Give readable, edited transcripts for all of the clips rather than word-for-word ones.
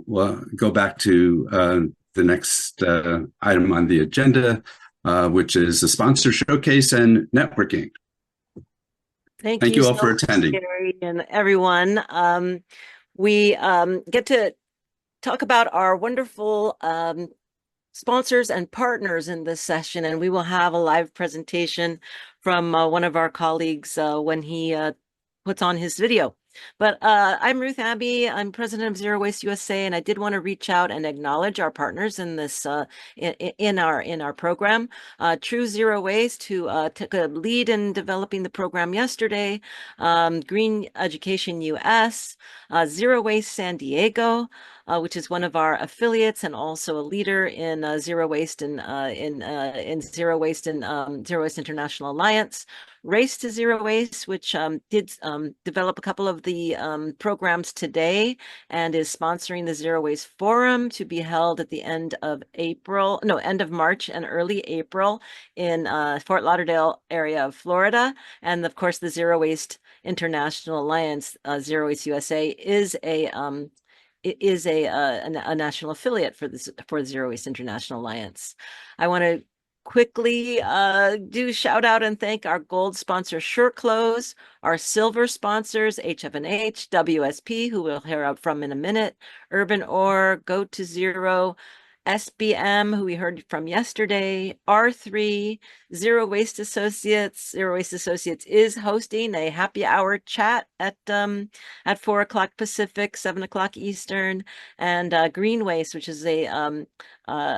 we'll go back to the next item on the agenda, which is the sponsor showcase and networking. Thank Thank you you all so for much, attending. Gary, and everyone. We get to talk about our wonderful sponsors and partners in this session, and we will have a live presentation from one of our colleagues when he puts on his video. But I'm Ruth Abbey. I'm president of Zero Waste USA, and I did want to reach out and acknowledge our partners in this in our program. True Zero Waste, who took a lead in developing the program yesterday. Green Education US, Zero Waste San Diego, which is one of our affiliates and also a leader in zero waste and in zero waste and Zero Waste International Alliance. Race to Zero Waste, which did develop a couple of the programs today and is sponsoring the Zero Waste Forum to be held at the end of March and early April in Fort Lauderdale area of Florida. And of course, the Zero Waste International Alliance, Zero Waste USA, is a national affiliate for the Zero Waste International Alliance. I want to quickly do shout out and thank our gold sponsor SureClose, our silver sponsors HF&H, WSP, who we'll hear from in a minute, Urban Ore, Go to Zero, SBM, who we heard from yesterday, R3, Zero Waste Associates. Zero Waste Associates is hosting a happy hour chat at 4 o'clock Pacific, 7 o'clock Eastern, and Green Waste, which is a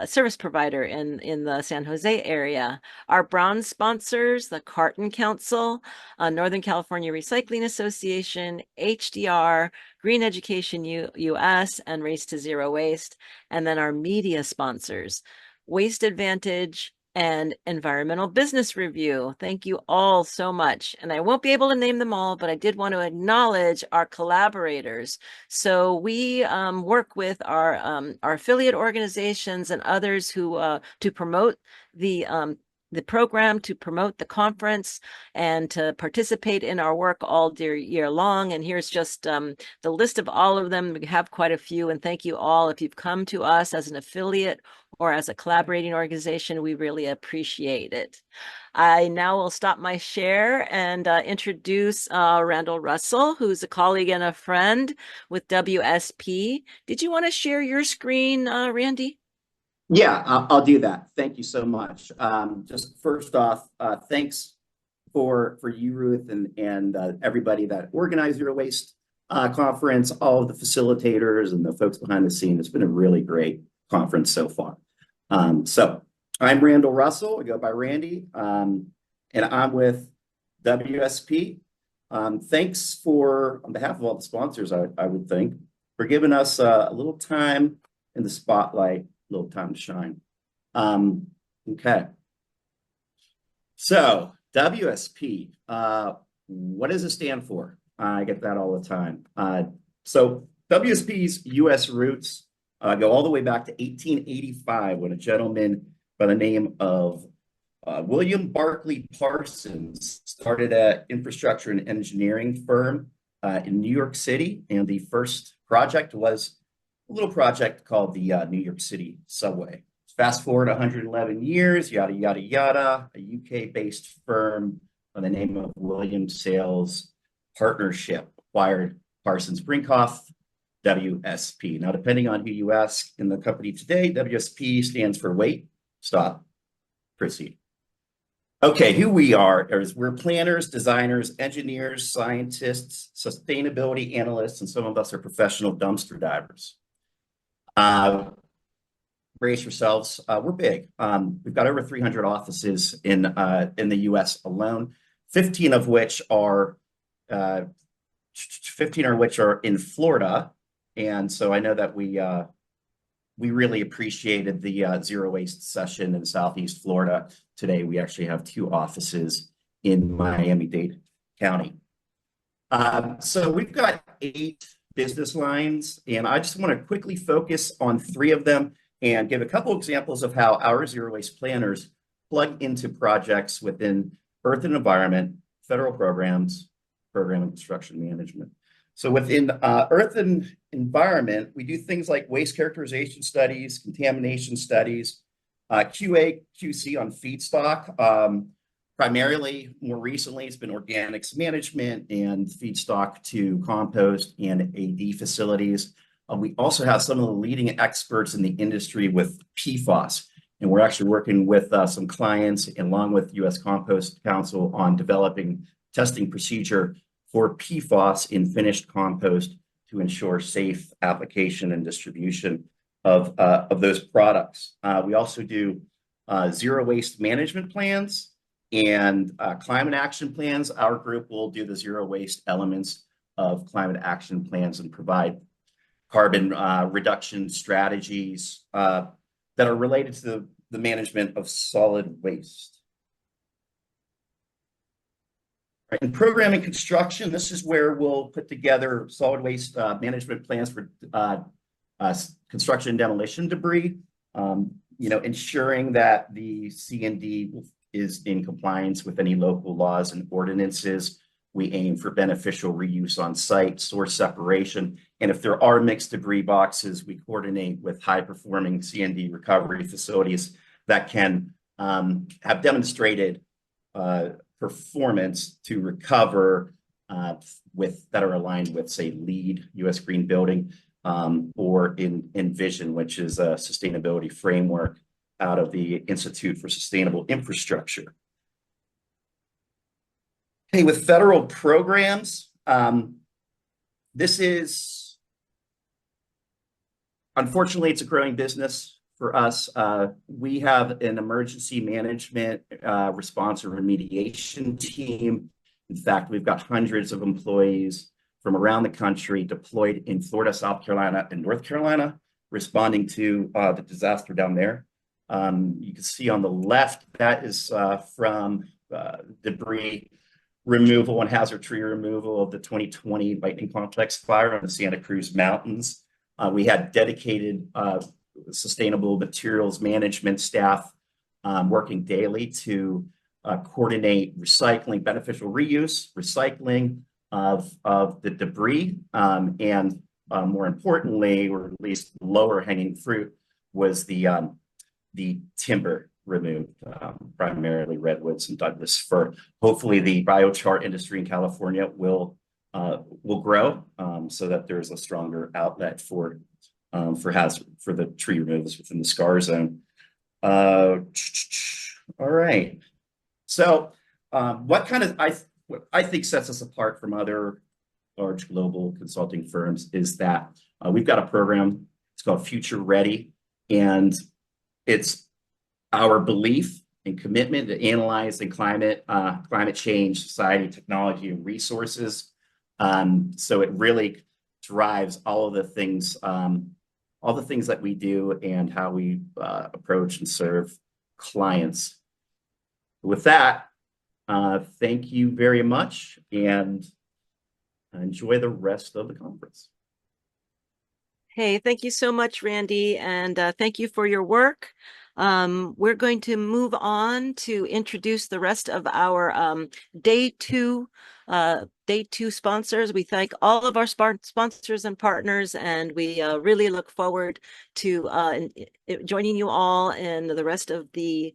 service provider in the San Jose area. Our bronze sponsors, the Carton Council, Northern California Recycling Association, HDR, Green Education US, and Race to Zero Waste. And then our media sponsors, Waste Advantage and Environmental Business Review. Thank you all so much. And I won't be able to name them all, but I did want to acknowledge our collaborators. So we work with our affiliate organizations and others who to promote the program, to promote the conference, and to participate in our work all year long. And here's just the list of all of them. We have quite a few, and thank you all. If you've come to us as an affiliate or as a collaborating organization, we really appreciate it. I now will stop my share and introduce Randall Russell, who's a colleague and a friend with WSP. Did you want to share your screen, Randy? Yeah, I'll do that. Thank you so much. Just first off, thanks for you, Ruth, and everybody that organized Zero Waste conference, all of the facilitators and the folks behind the scene. It's been a really great conference so far. So I'm Randall Russell. I go by Randy, and I'm with WSP. Thanks on behalf of all the sponsors, I would think, for giving us a little time in the spotlight. Little time to shine. Okay. So WSP, what does it stand for? I get that all the time. So WSP's U.S. roots go all the way back to 1885 when a gentleman by the name of William Barclay Parsons started an infrastructure and engineering firm in New York City. And the first project was a little project called the New York City subway. Fast forward 111 years, yada, yada, yada, a UK-based firm by the name of William Sales Partnership acquired Parsons Brinkhoff, WSP. Now, depending on who you ask in the company today, WSP stands for wait, stop, proceed. Okay, who we are is we're planners, designers, engineers, scientists, sustainability analysts, and some of us are professional dumpster divers. Brace yourselves. We're big. We've got over 300 offices in the U.S. alone, 15 of which are in Florida. And so I know that we really appreciated the Zero Waste session in Southeast Florida today. We actually have 2 offices in Miami-Dade County. So we've got 8 business lines, and I just want to quickly focus on 3 of them and give a couple examples of how our Zero Waste planners plug into projects within Earth and Environment, federal programs, program and construction management. So within Earth and environment, we do things like waste characterization studies, contamination studies, QA, QC on feedstock. Primarily, more recently, it's been organics management and feedstock to compost and AD facilities. We also have some of the leading experts in the industry with PFAS, and we're actually working with some clients along with U.S. Compost Council on developing testing procedure for PFAS in finished compost to ensure safe application and distribution of those products. We also do zero waste management plans and climate action plans. Our group will do the zero waste elements of climate action plans and provide carbon reduction strategies that are related to the management of solid waste. Right. In program and construction, this is where we'll put together solid waste management plans for construction and demolition debris, ensuring that the C&D is in compliance with any local laws and ordinances. We aim for beneficial reuse on site, source separation, and if there are mixed debris boxes, we coordinate with high-performing C&D recovery facilities that can have demonstrated performance to recover that are aligned with, say, LEED, U.S. Green Building, or in Envision, which is a sustainability framework out of the Institute for Sustainable Infrastructure. Okay, with federal programs, this is, unfortunately, it's a growing business for us. We have an emergency management response or remediation team. In fact, we've got hundreds of employees from around the country deployed in Florida, South Carolina, and North Carolina, responding to the disaster down there. You can see on the left, that is from debris removal and hazard tree removal of the 2020 lightning complex fire on the Santa Cruz Mountains. We had dedicated sustainable materials management staff working daily to coordinate recycling, beneficial reuse, recycling of the debris, and more importantly, or at least lower hanging fruit, was the timber removed, primarily redwoods and Douglas fir. Hopefully, the biochar industry in California will grow so that there's a stronger outlet for the tree removals within the SCAR zone. All right. So, what I think sets us apart from other large global consulting firms is that we've got a program. It's called Future Ready, and it's our belief and commitment to analyzing climate change, society, technology, and resources. So it really drives all of the things that we do and how we approach and serve clients. With that, thank you very much, and enjoy the rest of the conference. Hey, thank you so much, Randy, and thank you for your work. We're going to move on to introduce the rest of our day two sponsors. We thank all of our sponsors and partners, and we really look forward to joining you all in the rest of the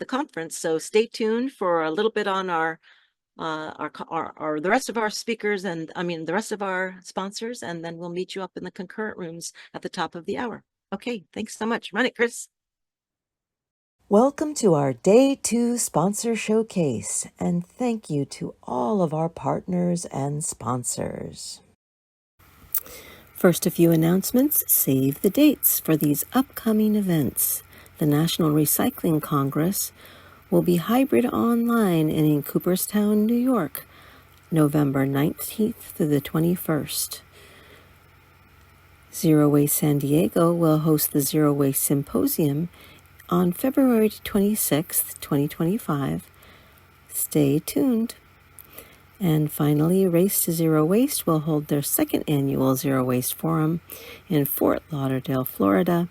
conference. So stay tuned for a little bit on the rest of our speakers, and the rest of our sponsors, and then we'll meet you up in the concurrent rooms at the top of the hour. Okay, thanks so much. Run it, Chris. Welcome to our Day 2 Sponsor Showcase, and thank you to all of our partners and sponsors. First, a few announcements. Save the dates for these upcoming events. The National Recycling Congress will be hybrid online and in Cooperstown, New York, November 19th through the 21st. Zero Waste San Diego will host the Zero Waste Symposium on February 26th, 2025. Stay tuned. And finally, Race to Zero Waste will hold their second annual Zero Waste Forum in Fort Lauderdale, Florida,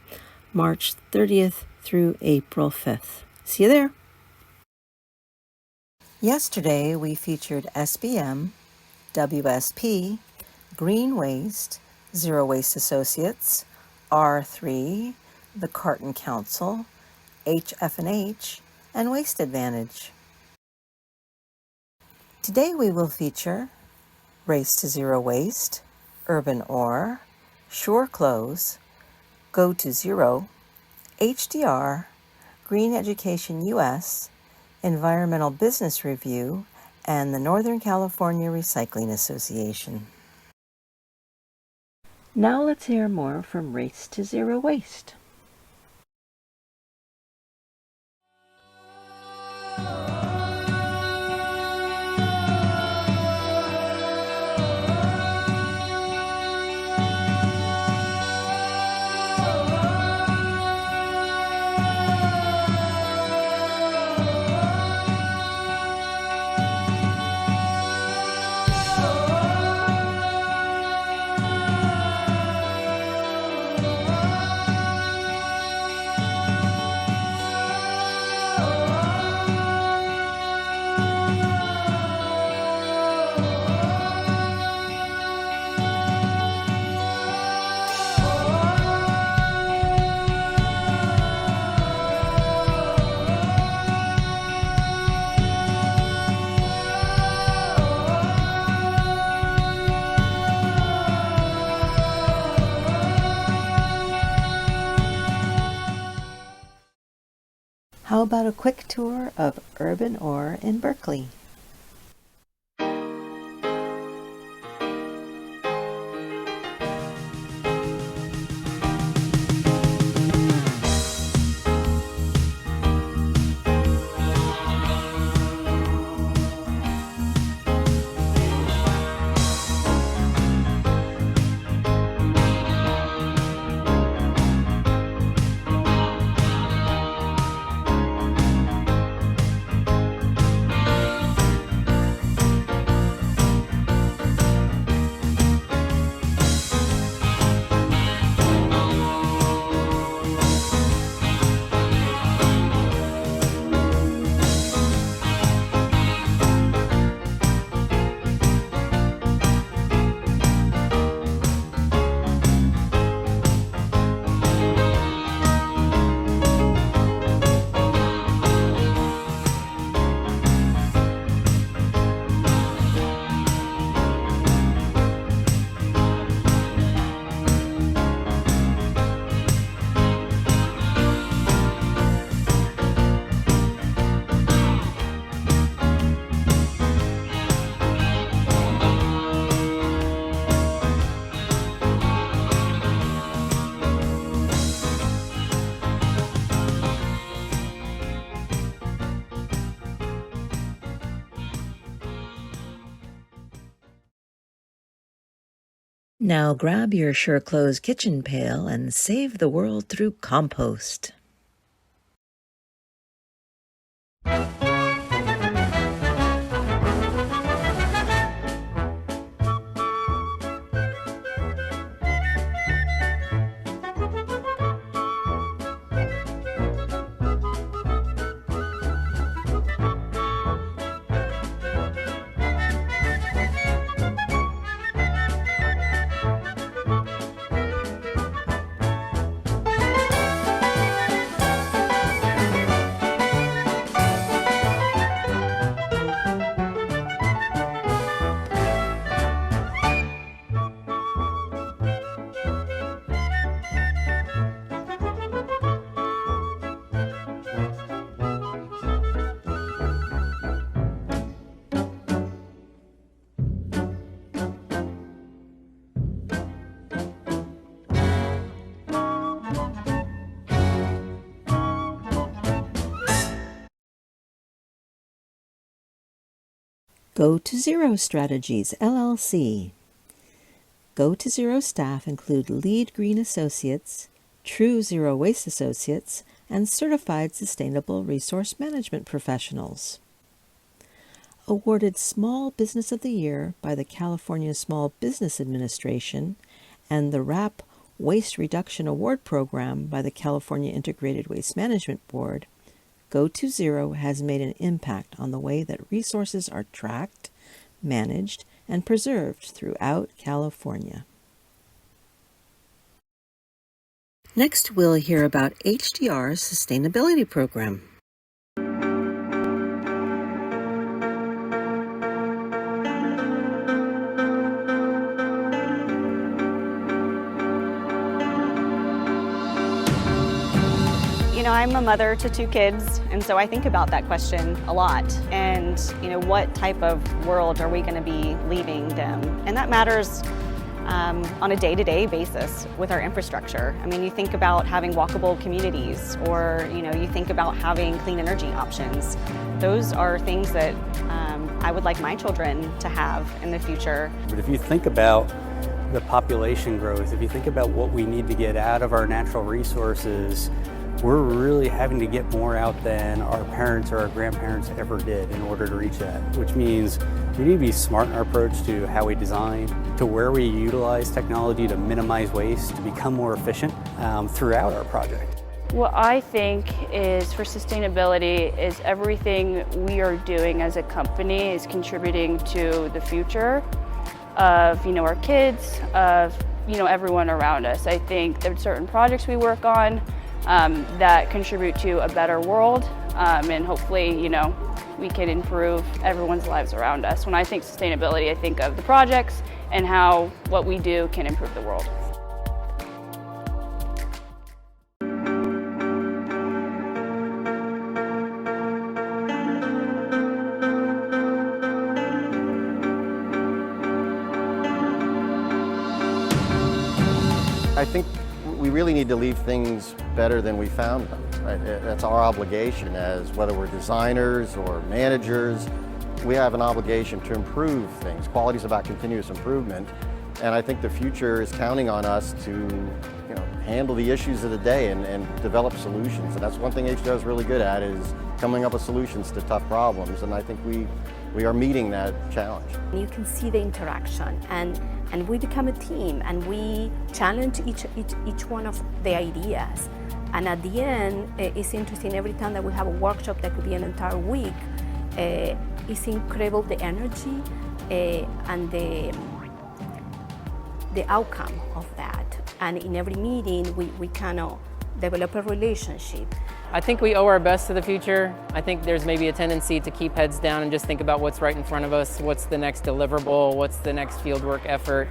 March 30th through April 5th. See you there. Yesterday, we featured SBM, WSP, Green Waste, Zero Waste Associates, R3, the Carton Council, HF&H, and Waste Advantage. Today we will feature Race to Zero Waste, Urban Ore, Shore Close, Go to Zero, HDR, Green Education US, Environmental Business Review, and the Northern California Recycling Association. Now let's hear more from Race to Zero Waste. How about a quick tour of Urban Ore in Berkeley? Now grab your Sure Clothes kitchen pail and save the world through compost. Go to Zero Strategies, LLC. Go to Zero staff include Lead Green Associates, True Zero Waste Associates, and Certified Sustainable Resource Management Professionals. Awarded Small Business of the Year by the California Small Business Administration and the RAP Waste Reduction Award Program by the California Integrated Waste Management Board, Go to Zero has made an impact on the way that resources are tracked, managed, and preserved throughout California. Next, we'll hear about HDR's sustainability program. I'm a mother to 2 kids, and so I think about that question a lot. And, what type of world are we going to be leaving them? And that matters on a day-to-day basis with our infrastructure. I mean, you think about having walkable communities, or, you think about having clean energy options. Those are things that I would like my children to have in the future. But if you think about the population growth, if you think about what we need to get out of our natural resources, we're really having to get more out than our parents or our grandparents ever did in order to reach that, which means we need to be smart in our approach to how we design, to where we utilize technology to minimize waste, to become more efficient throughout our project. What I think is for sustainability is everything we are doing as a company is contributing to the future of our kids, of everyone around us. I think there are certain projects we work on that contribute to a better world, and hopefully, we can improve everyone's lives around us. When I think sustainability, I think of the projects and how what we do can improve the world. I think we really need to leave things better than we found them. Right? That's our obligation, as whether we're designers or managers. We have an obligation to improve things. Quality is about continuous improvement, and I think the future is counting on us to handle the issues of the day and develop solutions. And that's one thing HDR is really good at, is coming up with solutions to tough problems, and I think we are meeting that challenge. You can see the interaction, and we become a team, and we challenge each one of the ideas. And at the end, it's interesting, every time that we have a workshop that could be an entire week, it's incredible the energy and the outcome of that. And in every meeting, we kind of develop a relationship. I think we owe our best to the future. I think there's maybe a tendency to keep heads down and just think about what's right in front of us, what's the next deliverable, what's the next fieldwork effort.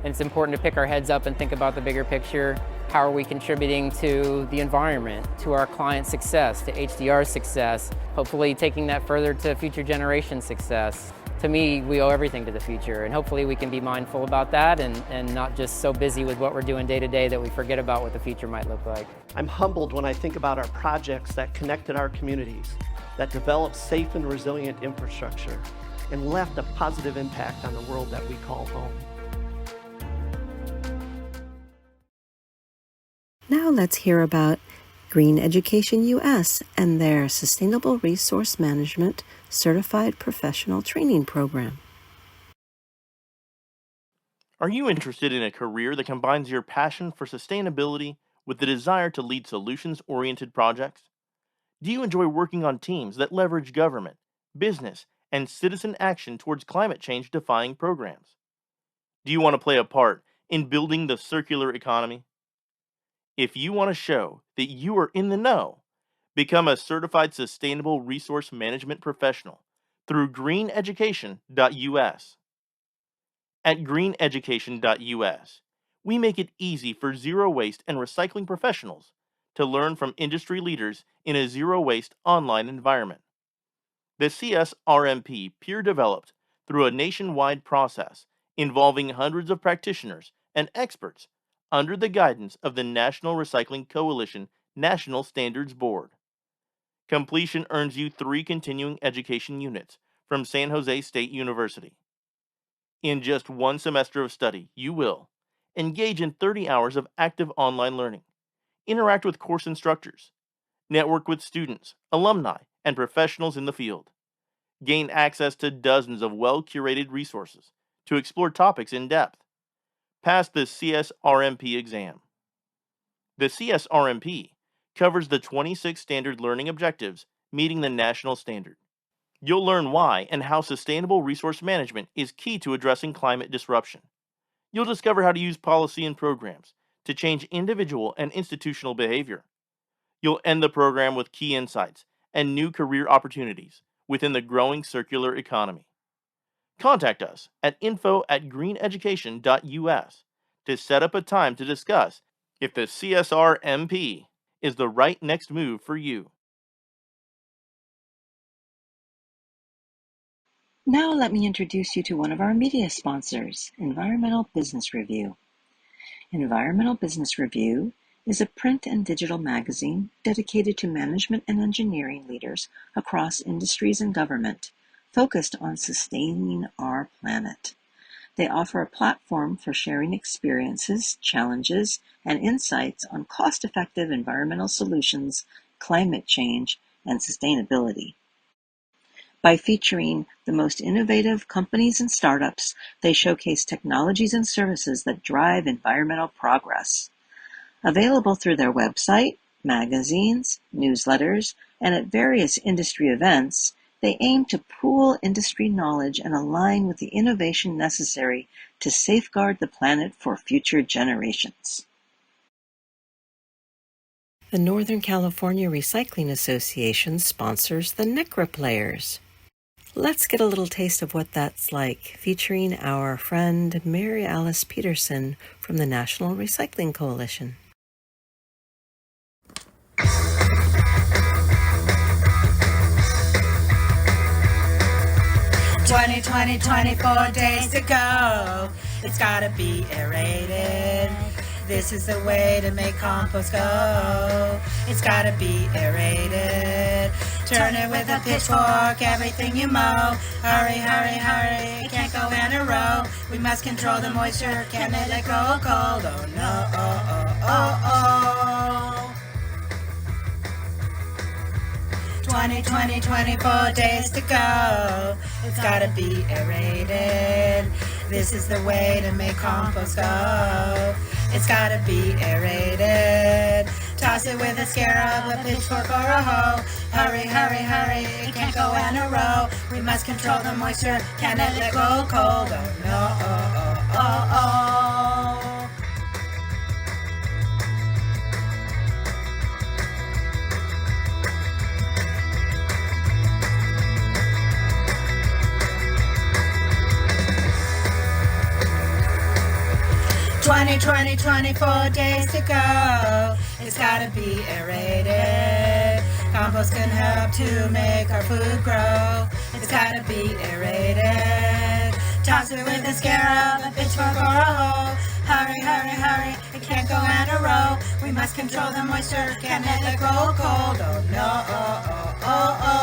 And it's important to pick our heads up and think about the bigger picture. How are we contributing to the environment, to our client success, to HDR's success, hopefully taking that further to future generation success. To me, we owe everything to the future, and hopefully we can be mindful about that and not just so busy with what we're doing day to day that we forget about what the future might look like. I'm humbled when I think about our projects that connected our communities, that developed safe and resilient infrastructure, and left a positive impact on the world that we call home. Now let's hear about Green Education US and their Sustainable Resource Management Certified Professional Training Program. Are you interested in a career that combines your passion for sustainability with the desire to lead solutions-oriented projects? Do you enjoy working on teams that leverage government, business, and citizen action towards climate change-defying programs? Do you want to play a part in building the circular economy? If you want to show that you are in the know, become a certified sustainable resource management professional through greeneducation.us. At greeneducation.us, we make it easy for zero waste and recycling professionals to learn from industry leaders in a zero waste online environment. The CSRMP peer developed through a nationwide process involving hundreds of practitioners and experts under the guidance of the National Recycling Coalition National Standards Board. Completion earns you 3 continuing education units from San Jose State University. In just 1 semester of study, you will engage in 30 hours of active online learning, interact with course instructors, network with students, alumni, and professionals in the field, gain access to dozens of well-curated resources to explore topics in depth, pass the CSRMP exam. The CSRMP covers the 26 standard learning objectives meeting the national standard. You'll learn why and how sustainable resource management is key to addressing climate disruption. You'll discover how to use policy and programs to change individual and institutional behavior. You'll end the program with key insights and new career opportunities within the growing circular economy. Contact us at info@greeneducation.us to set up a time to discuss if the CSR MP is the right next move for you. Now let me introduce you to one of our media sponsors, Environmental Business Review. Environmental Business Review is a print and digital magazine dedicated to management and engineering leaders across industries and government, focused on sustaining our planet. They offer a platform for sharing experiences, challenges, and insights on cost-effective environmental solutions, climate change, and sustainability. By featuring the most innovative companies and startups, they showcase technologies and services that drive environmental progress. Available through their website, magazines, newsletters, and at various industry events, they aim to pool industry knowledge and align with the innovation necessary to safeguard the planet for future generations. The Northern California Recycling Association sponsors the NECRA Players. Let's get a little taste of what that's like, featuring our friend Mary Alice Peterson from the National Recycling Coalition. 24 days to go. It's gotta be aerated. This is the way to make compost go. It's gotta be aerated. Turn it with a pitchfork, everything you mow. Hurry, hurry, hurry, it can't go in a row. We must control the moisture, can't let it grow cold. Oh no, oh, oh, oh, oh. 24 days to go. It's gotta be aerated. This is the way to make compost go. It's gotta be aerated. Toss it with a scarab, a pitchfork, or a hoe. Hurry, hurry, hurry, it can't go in a row. We must control the moisture, can't let it go cold. Oh no, oh, oh, oh, oh. 24 days to go. It's gotta be aerated. Compost can help to make our food grow. It's gotta be aerated. Toss it with a scarab, a pitchfork, or a hoe. Hurry, hurry, hurry, it can't go in a row. We must control the moisture, can't let it grow cold. Oh no, oh, oh, oh, oh.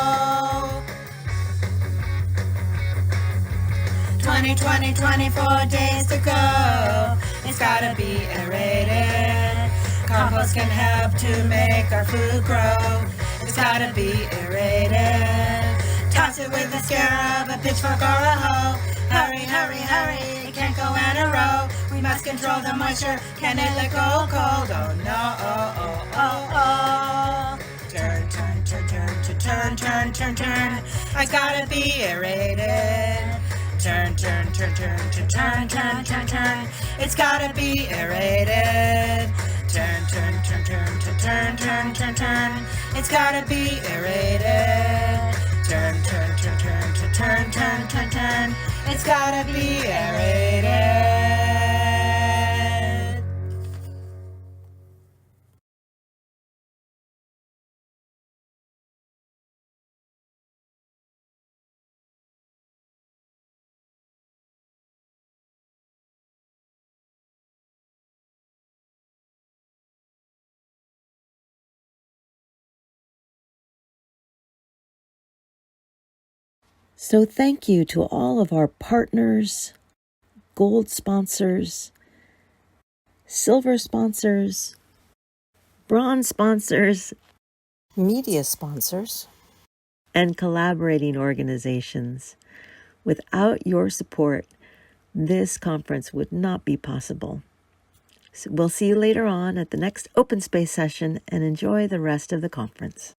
24 days to go. It's gotta be aerated. Compost can help to make our food grow. It's gotta be aerated. Toss it with a scarab, a pitchfork, or a hoe. Hurry, hurry, hurry, it can't go in a row. We must control the moisture, can't let it go cold. Oh no, oh, oh, oh, oh. Turn, turn, turn, turn, turn, turn, turn, turn. I gotta be aerated. Turn, turn, turn, turn, turn, turn, turn, turn, turn. It's gotta be aerated. Turn, turn, turn, turn, turn, turn, turn, turn. It's gotta be aerated. Turn, turn, turn, turn, turn, turn, turn, turn. It's gotta be aerated. So thank you to all of our partners, gold sponsors, silver sponsors, bronze sponsors, media sponsors, and collaborating organizations. Without your support, this conference would not be possible. So we'll see you later on at the next open space session and enjoy the rest of the conference.